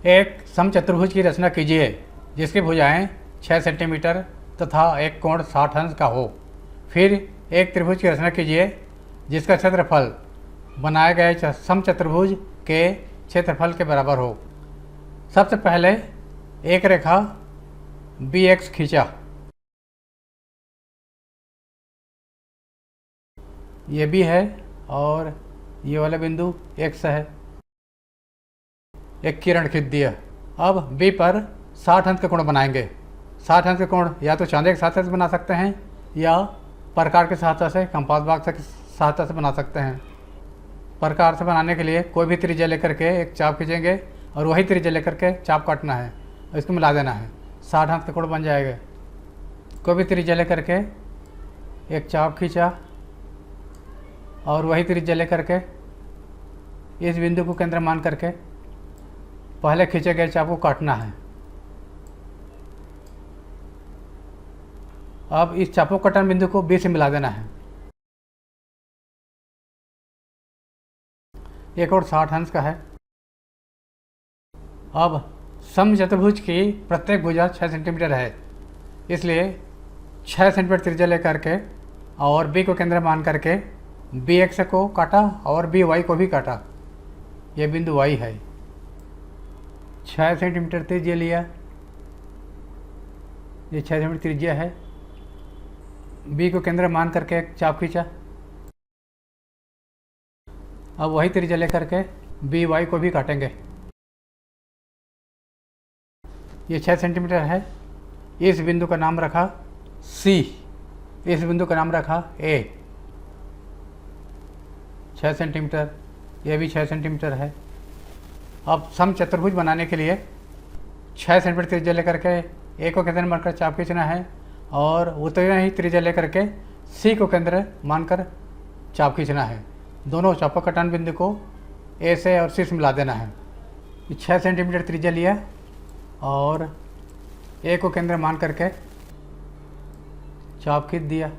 एक समचतुर्भुज की रचना कीजिए जिसकी भुजाएं 6 सेंटीमीटर तथा एक कोण 60 अंश का हो। फिर एक त्रिभुज की रचना कीजिए जिसका क्षेत्रफल बनाए गए समचतुर्भुज के क्षेत्रफल के बराबर हो। सबसे पहले एक रेखा BX खींचा। ये B है और ये वाला बिंदु X है। एक किरण खींच दिया। अब B पर 60 अंश का कोण बनाएंगे। 60 अंश का कोण या तो चांदे के सहायता से बना सकते हैं या प्रकार की सहायता से, कंपास बॉक्स की सहायता से बना सकते हैं। प्रकार से बनाने के लिए कोई भी त्रिज्या लेकर के एक चाप खींचेंगे और वही त्रिज्या लेकर के चाप काटना है और इसको मिला देना है। 60 अंश का कोण बन जाएगा। कोई भी त्रिज्या लेकर के एक चाप खींचा और वही त्रिज्या लेकर के इस बिंदु को केंद्र मान करके पहले खींचे गए चाप को काटना है। अब इस चापों कटन बिंदु को B से मिला देना है। एक और 60 अंश का है। अब समचतुर्भुज की प्रत्येक भुजा 6 सेंटीमीटर है, इसलिए 6 सेंटीमीटर त्रिज्या लेकर के और B को केंद्र मान करके BX को काटा और BY को भी काटा। यह बिंदु Y है। 6 सेंटीमीटर त्रिज्या लिया, ये 6 सेंटीमीटर त्रिज्या है। B को केंद्र मान करके एक चाप खींचा। अब वही त्रिज्या लेकर के BY को भी काटेंगे। ये 6 सेंटीमीटर है। इस बिंदु का नाम रखा C, इस बिंदु का नाम रखा A। 6 सेंटीमीटर, यह भी 6 सेंटीमीटर है। अब समचतुर्भुज बनाने के लिए 6 सेंटीमीटर त्रिज्या लेकर के A को केंद्र मानकर चाप खींचना है और उतना ही त्रिज्या लेकर के C को केंद्र मानकर चाप खींचना है। दोनों चापों कटान बिंदु को A से और C से मिला देना है। 6 सेंटीमीटर त्रिज्या लिया और A को केंद्र मान करके चाप खींच दिया।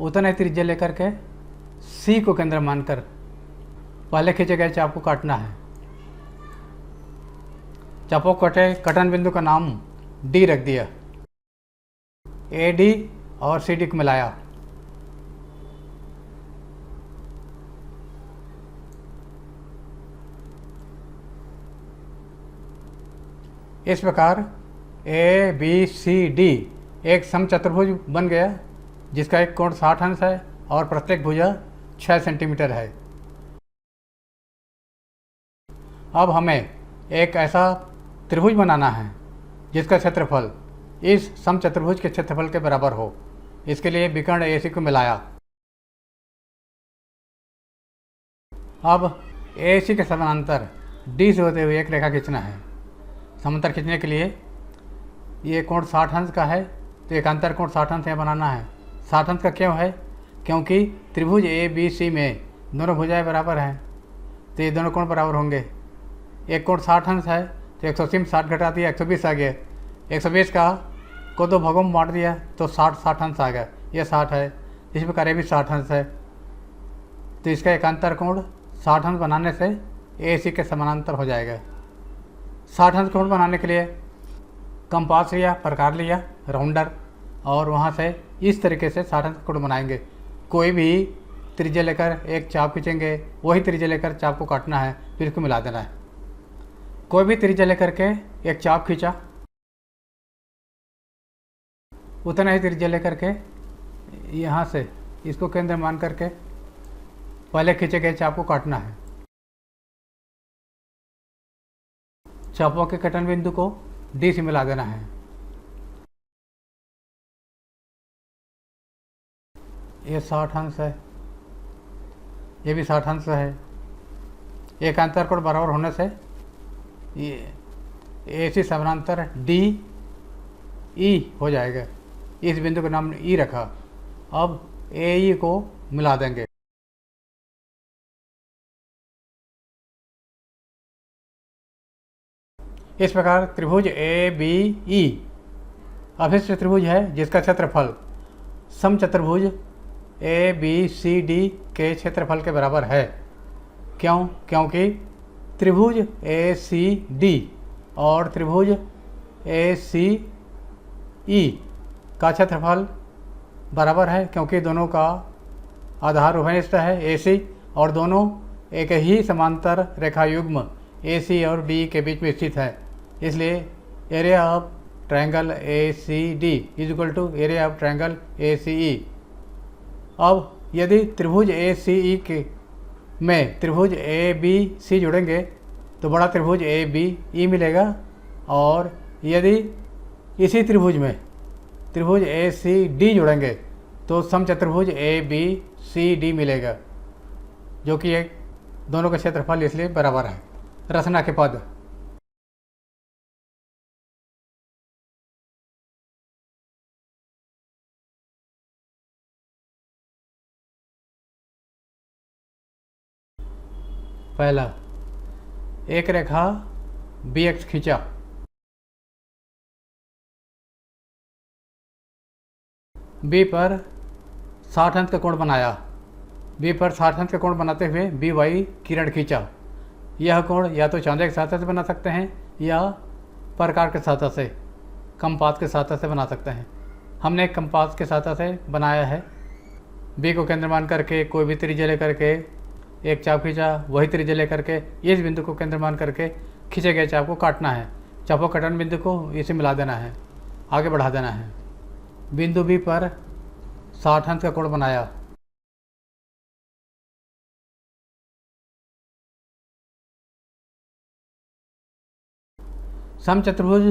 उतना ही त्रिज्या लेकर के C को केंद्र मानकर पहले खींचे गए चाप को काटना है। चापों कटे कटन बिंदु का नाम D रख दिया। AD और CD को मिलाया। इस प्रकार ABCD एक समचतुर्भुज बन गया जिसका एक कोण 60 अंश है और प्रत्येक भुजा 6 सेंटीमीटर है। अब हमें एक ऐसा त्रिभुज बनाना है जिसका क्षेत्रफल इस समचतुर्भुज के क्षेत्रफल के बराबर हो। इसके लिए विकर्ण AC को मिलाया। अब AC के समानांतर D से होते हुए एक रेखा खींचना है। समांतर खींचने के लिए ये कोण 60 अंश का है तो एकांतर कोण 60 अंश यहाँ बनाना है। 60 अंश का क्यों है? क्योंकि त्रिभुज ABC में दोनों भुजाएं बराबर हैं तो ये दोनों कोण बराबर होंगे। एक कोण 60 अंश है तो 180 में 60 घटा दिया 120 आ गया। 120 का को 2 भागों में बांट दिया तो 60 अंश आ गया। ये 60 है, इस प्रकार ये भी 60 अंश है। तो इसका एकांतर कोण 60 अंश बनाने से AC के समानांतर हो जाएगा। 60 अंश कोण बनाने के लिए कंपास लिया, प्रकार लिया, राउंडर और वहाँ से इस तरीके से 60 अंश कोण बनाएंगे। कोई भी त्रिज्या लेकर एक चाप खींचेंगे, वही त्रिज्या लेकर चाप को काटना है, फिर इसको मिला देना है। कोई भी त्रिज्या लेकर के एक चाप खींचा, उतना ही त्रिज्या लेकर के यहाँ से इसको केंद्र मान करके पहले खींचे गए चाप को काटना है। चापों के कटन बिंदु को D से मिला देना है। ये 60 अंश है, ये भी 60 अंश है। एकांतर कोण बराबर होने से ये AC समानांतर DE हो जाएगा। इस बिंदु का नाम E रखा। अब AE को मिला देंगे। इस प्रकार त्रिभुज ABE अभिष्ट त्रिभुज है जिसका क्षेत्रफल समचतुर्भुज ABCD के क्षेत्रफल के बराबर है। क्यों? क्योंकि त्रिभुज ए सी डी और त्रिभुज ए सी ई का क्षेत्रफल बराबर है, क्योंकि दोनों का आधार उभयनिष्ठ है ए सी और दोनों एक ही समांतर रेखा युग्म ए सी और डी के बीच में स्थित है। इसलिए area of triangle A C D is equal to area of triangle A C E. अब यदि त्रिभुज ए सी ई के में त्रिभुज ए बी सी जुड़ेंगे तो बड़ा त्रिभुज ए बी ई मिलेगा, और यदि इसी त्रिभुज में त्रिभुज ए सी डी जुड़ेंगे तो समचतुर्भुज ए बी सी डी मिलेगा, जो कि एक दोनों का क्षेत्रफल इसलिए बराबर है। रचना के पद। पहला, एक रेखा बी एक्स खींचा, बी पर 60 अंश का कोण बनाया, बी पर 60 अंश का कोण बनाते हुए बी वाई किरण खींचा। यह कोण या तो चांदे के सहायता से बना सकते हैं या प्रकार के सहायता से, कंपास के सहायता से बना सकते हैं। हमने कंपास के सहायता से बनाया है। बी को केंद्र मान करके कोई भी त्रिज्या लेकर के एक चाप खींचा, वही त्रिज्या लेकर के इस बिंदु को केंद्र मान करके खींचे गए चाप को काटना है। चापों कटन बिंदु को इसे मिला देना है, आगे बढ़ा देना है। बिंदु बी पर 60 अंश का कोण बनाया, समचतुर्भुज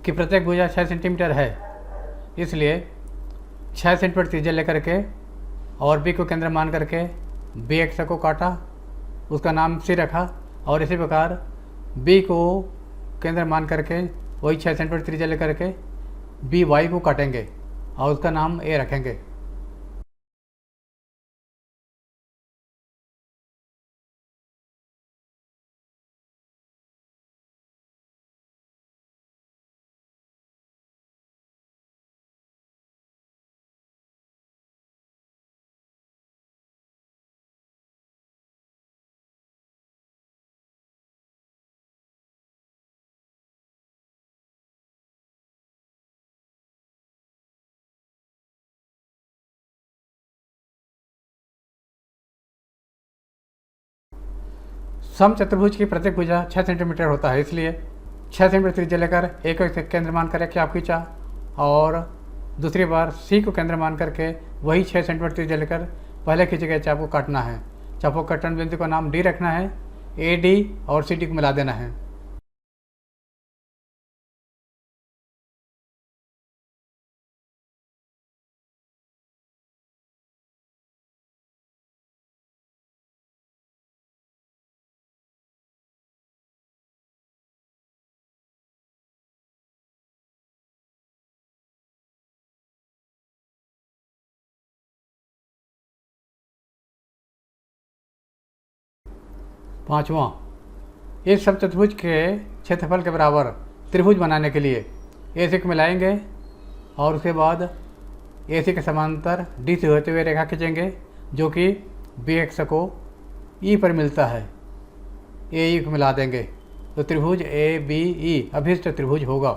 की प्रत्येक भुजा 6 सेंटीमीटर है, इसलिए 6 सेंटीमीटर त्रिज्या लेकर के और बी को केंद्र मान करके बी एक्स को काटा, उसका नाम सी रखा, और इसी प्रकार बी को केंद्र मान करके वही 6 सेंटीमीटर त्रिज्या लेकर के बी वाई को काटेंगे और उसका नाम ए रखेंगे। समचतुर्भुज की प्रत्येक भुजा 6 सेंटीमीटर होता है, इसलिए 6 सेंटीमीटर त्रिज्या लेकर ए को केंद्र मान करके आप खींचा, और दूसरी बार सी को केंद्र मान करके वही 6 सेंटीमीटर त्रिज्या लेकर पहले खींचे गए चाप को काटना है। चापों कटन बिंदु का नाम डी रखना है, ए डी और सी डी को मिला देना है। पाँचवां, इस समचतुर्भुज के क्षेत्रफल के बराबर त्रिभुज बनाने के लिए ए सी को मिलाएंगे और उसके बाद ए सी के समांतर डी से होते हुए रेखा खींचेंगे, जो कि बी एक्स को ई पर मिलता है। ए ई को मिला देंगे तो त्रिभुज ए बी ई अभिष्ट त्रिभुज होगा।